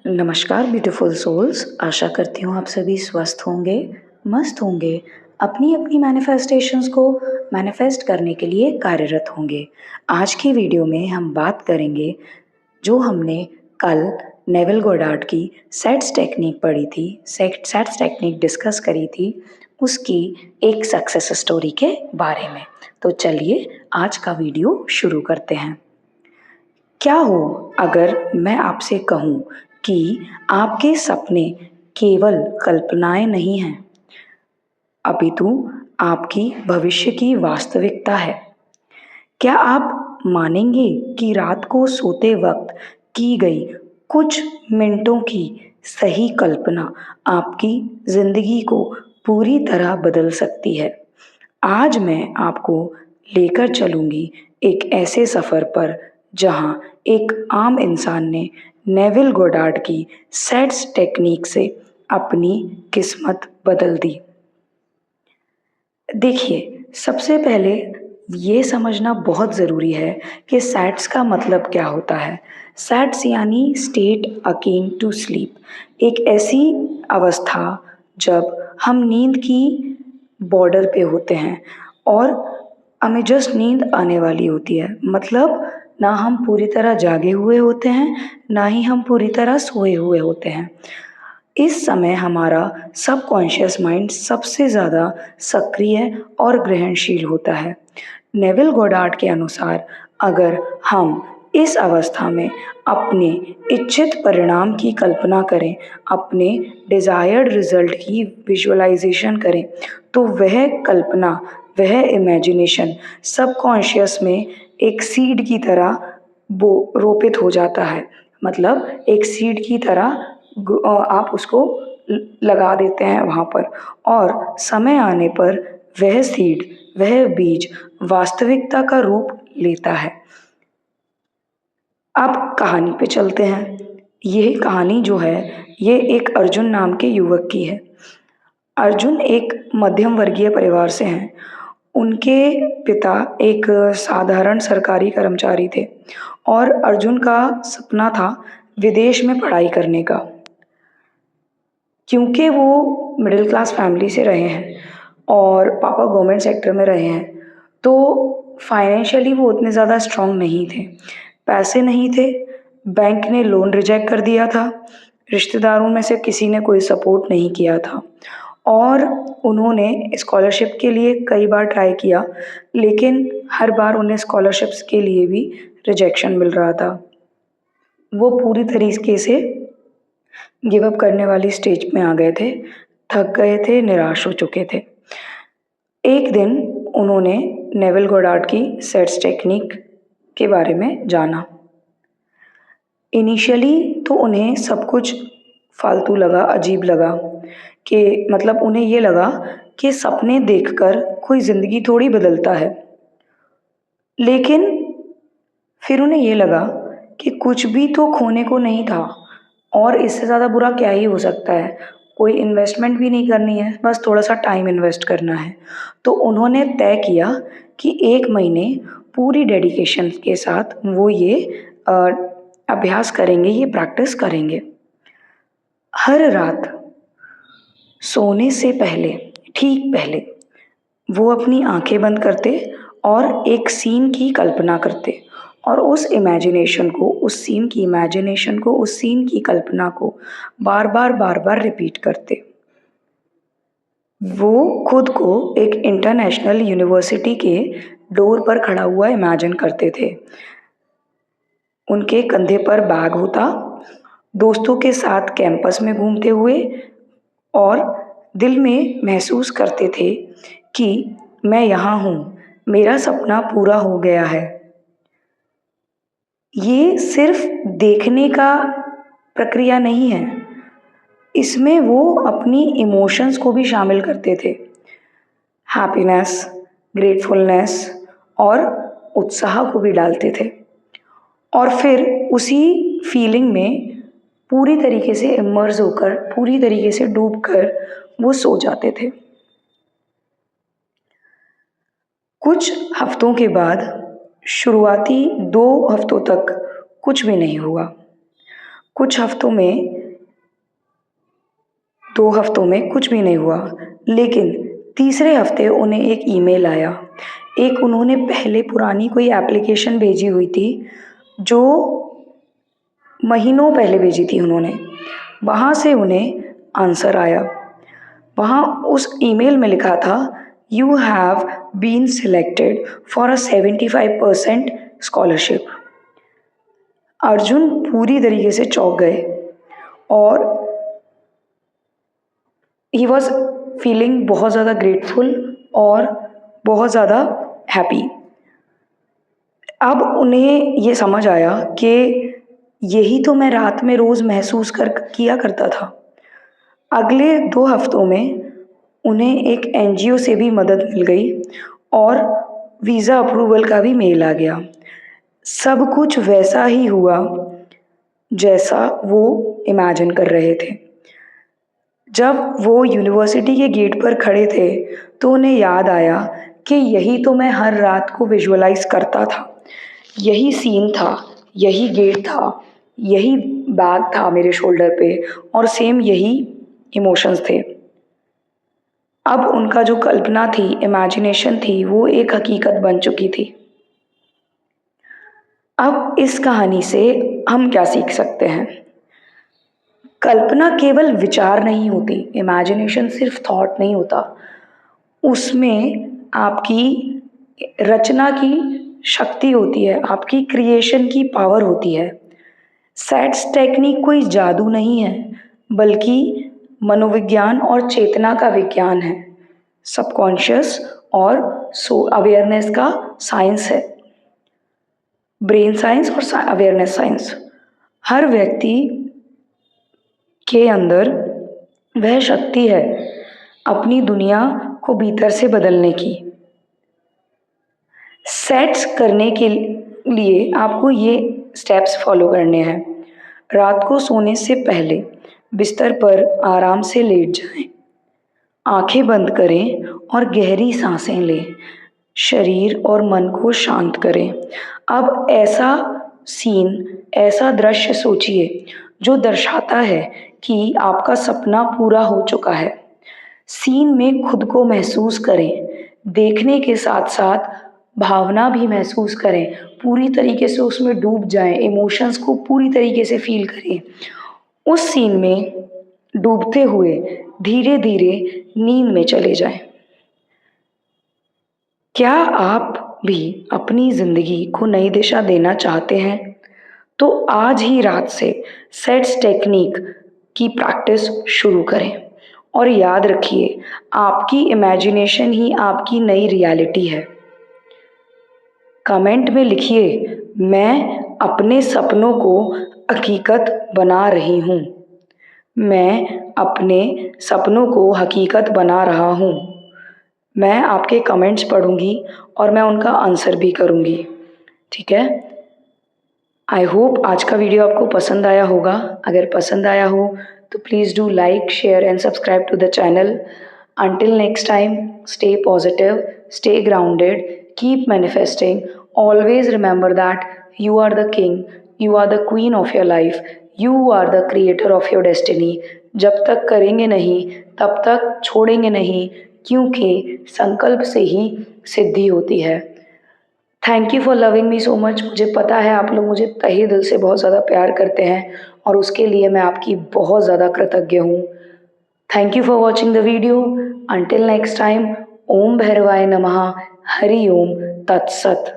नमस्कार beautiful souls. आशा करती हूँ आप सभी स्वस्थ होंगे, मस्त होंगे, अपनी अपनी मैनिफेस्टेशंस को मैनिफेस्ट करने के लिए कार्यरत होंगे। आज की वीडियो में हम बात करेंगे जो हमने कल नेविल गोडार्ड की सेट्स टेक्निक पढ़ी थी, सेट्स टेक्निक डिस्कस करी थी, उसकी एक सक्सेस स्टोरी के बारे में। तो चलिए आज का वीडियो शुरू करते हैं। क्या हो अगर मैं आपसे कहूँ कि आपके सपने केवल कल्पनाएं नहीं हैं, अपितु आपकी भविष्य की वास्तविकता है? क्या आप मानेंगे कि रात को सोते वक्त की गई कुछ मिनटों की सही कल्पना आपकी जिंदगी को पूरी तरह बदल सकती है? आज मैं आपको लेकर चलूंगी एक ऐसे सफर पर जहां एक आम इंसान ने नेविल गोडार्ड की सेट्स टेक्निक से अपनी किस्मत बदल दी। देखिए, सबसे पहले ये समझना बहुत ज़रूरी है कि सैट्स का मतलब क्या होता है। सैट्स यानी स्टेट अकीन टू स्लीप। एक ऐसी अवस्था जब हम नींद की बॉर्डर पे होते हैं और हमें जस्ट नींद आने वाली होती है। मतलब ना हम पूरी तरह जागे हुए होते हैं, ना ही हम पूरी तरह सोए हुए होते हैं। इस समय हमारा सबकॉन्शियस माइंड सबसे ज़्यादा सक्रिय और ग्रहणशील होता है। नेविल गोडार्ड के अनुसार अगर हम इस अवस्था में अपने इच्छित परिणाम की कल्पना करें, अपने डिज़ायर्ड रिजल्ट की विजुअलाइजेशन करें, तो वह कल्पना, वह इमेजिनेशन सबकॉन्शियस में एक सीड की तरह बो रोपित हो जाता है। मतलब एक सीड की तरह आप उसको लगा देते हैं वहाँ पर, और समय आने पर वह सीड, वह बीज वास्तविकता का रूप लेता है। अब कहानी पे चलते हैं। यह कहानी जो है, ये एक अर्जुन नाम के युवक की है। अर्जुन एक मध्यम वर्गीय परिवार से हैं। उनके पिता एक साधारण सरकारी कर्मचारी थे और अर्जुन का सपना था विदेश में पढ़ाई करने का। क्योंकि वो मिडिल क्लास फैमिली से रहे हैं और पापा गवर्नमेंट सेक्टर में रहे हैं, तो फाइनेंशियली वो उतने ज़्यादा स्ट्रॉन्ग नहीं थे, पैसे नहीं थे, बैंक ने लोन रिजेक्ट कर दिया था, रिश्तेदारों में से किसी ने कोई सपोर्ट नहीं किया था और उन्होंने स्कॉलरशिप के लिए कई बार ट्राई किया, लेकिन हर बार उन्हें स्कॉलरशिप्स के लिए भी रिजेक्शन मिल रहा था। वो पूरी तरीके से गिव अप करने वाली स्टेज में आ गए थे, थक गए थे, निराश हो चुके थे। एक दिन उन्होंने नेविल गोडार्ड की सेट्स टेक्निक के बारे में जाना। इनिशियली तो उन्हें सब कुछ फालतू लगा, अजीब लगा कि मतलब उन्हें ये लगा कि सपने देखकर कोई ज़िंदगी थोड़ी बदलता है। लेकिन फिर उन्हें ये लगा कि कुछ भी तो खोने को नहीं था और इससे ज़्यादा बुरा क्या ही हो सकता है। कोई इन्वेस्टमेंट भी नहीं करनी है, बस थोड़ा-सा टाइम इन्वेस्ट करना है। तो उन्होंने तय किया कि 1 महीने पूरी डेडिकेशन के साथ वो ये अ, अभ्यास करेंगे, ये प्रैक्टिस करेंगे। हर रात सोने से पहले, ठीक पहले, वो अपनी आँखें बंद करते और एक सीन की कल्पना करते और उस इमेजिनेशन को, उस सीन की इमेजिनेशन को, उस सीन की कल्पना को बार-बार, बार-बार रिपीट करते। वो खुद को एक इंटरनेशनल यूनिवर्सिटी के डोर पर खड़ा हुआ इमेजिन करते थे। उनके कंधे पर बैग होता, दोस्तों के साथ कैंपस में घूमते हुए, और दिल में महसूस करते थे कि मैं यहाँ हूँ, मेरा सपना पूरा हो गया है। ये सिर्फ देखने का प्रक्रिया नहीं है, इसमें वो अपनी इमोशंस को भी शामिल करते थे। हैप्पीनेस, ग्रेटफुलनेस और उत्साह को भी डालते थे और फिर उसी फीलिंग में पूरी तरीके से इमर्ज होकर, पूरी तरीके से डूबकर वो सो जाते थे। कुछ हफ्तों के बाद, शुरुआती 2 हफ्तों तक कुछ भी नहीं हुआ। कुछ हफ्तों में 2 हफ्तों में कुछ भी नहीं हुआ, लेकिन तीसरे हफ्ते उन्हें एक ईमेल आया। एक उन्होंने पहले पुरानी कोई एप्लीकेशन भेजी हुई थी, जो महीनों पहले भेजी थी उन्होंने। वहाँ से उन्हें आंसर आया। वहाँ उस ईमेल में लिखा था, you have been selected for a 75% scholarship. Arjun पूरी तरीके से चौंक गए और ही वॉज फीलिंग बहुत ज़्यादा ग्रेटफुल और बहुत ज़्यादा हैप्पी। अब उन्हें ये समझ आया कि यही तो मैं रात में रोज़ महसूस किया करता था। अगले 2 हफ्तों में उन्हें एक एनजीओ से भी मदद मिल गई और वीज़ा अप्रूवल का भी मेल आ गया। सब कुछ वैसा ही हुआ जैसा वो इमेजिन कर रहे थे। जब वो यूनिवर्सिटी के गेट पर खड़े थे तो उन्हें याद आया कि यही तो मैं हर रात को विजुअलाइज करता था। यही सीन था, यही गेट था, यही बैग था मेरे शोल्डर पे और सेम यही इमोशंस थे। अब उनका जो कल्पना थी, इमेजिनेशन थी, वो एक हकीकत बन चुकी थी। अब इस कहानी से हम क्या सीख सकते हैं? कल्पना केवल विचार नहीं होती, इमेजिनेशन सिर्फ थॉट नहीं होता, उसमें आपकी रचना की शक्ति होती है, आपकी क्रिएशन की पावर होती है। सेट्स टेक्निक कोई जादू नहीं है, बल्कि मनोविज्ञान और चेतना का विज्ञान है। सबकॉन्शियस और अवेयरनेस का साइंस है। ब्रेन साइंस और अवेयरनेस साइंस। हर व्यक्ति के अंदर वह शक्ति है अपनी दुनिया को भीतर से बदलने की। सेट्स करने के लिए आपको ये स्टेप्स फॉलो करने हैं। रात को सोने से पहले बिस्तर पर आराम से लेट जाएं, आंखें बंद करें और गहरी सांसें लें। शरीर और मन को शांत करें। अब ऐसा सीन, ऐसा दृश्य सोचिए जो दर्शाता है कि आपका सपना पूरा हो चुका है। सीन में खुद को महसूस करें, देखने के साथ साथ भावना भी महसूस करें, पूरी तरीके से उसमें डूब जाएं, इमोशंस को पूरी तरीके से फील करें। उस सीन में डूबते हुए धीरे धीरे नींद में चले जाएं। क्या आप भी अपनी ज़िंदगी को नई दिशा देना चाहते हैं? तो आज ही रात से सेट्स टेक्निक की प्रैक्टिस शुरू करें और याद रखिए, आपकी इमेजिनेशन ही आपकी नई रियलिटी है। कमेंट में लिखिए, मैं अपने सपनों को हकीकत बना रही हूँ। मैं अपने सपनों को हकीकत बना रहा हूँ। मैं आपके कमेंट्स पढ़ूंगी और मैं उनका आंसर भी करूंगी। ठीक है? आई होप आज का वीडियो आपको पसंद आया होगा। अगर पसंद आया हो तो please do like, share and subscribe to the channel. Until next time, stay positive, stay grounded, keep manifesting. Always remember that you are the king, you are the queen of your life, you are the creator of your destiny. जब तक करेंगे नहीं तब तक छोड़ेंगे नहीं, क्योंकि संकल्प से ही सिद्धि होती है। Thank you for loving me so much. मुझे पता है आप लोग मुझे तहे दिल से बहुत ज़्यादा प्यार करते हैं और उसके लिए मैं आपकी बहुत ज़्यादा कृतज्ञ हूँ। Thank you for watching the video. Until next time, Om Bhairavaye Namaha, Hari Om Tat Sat.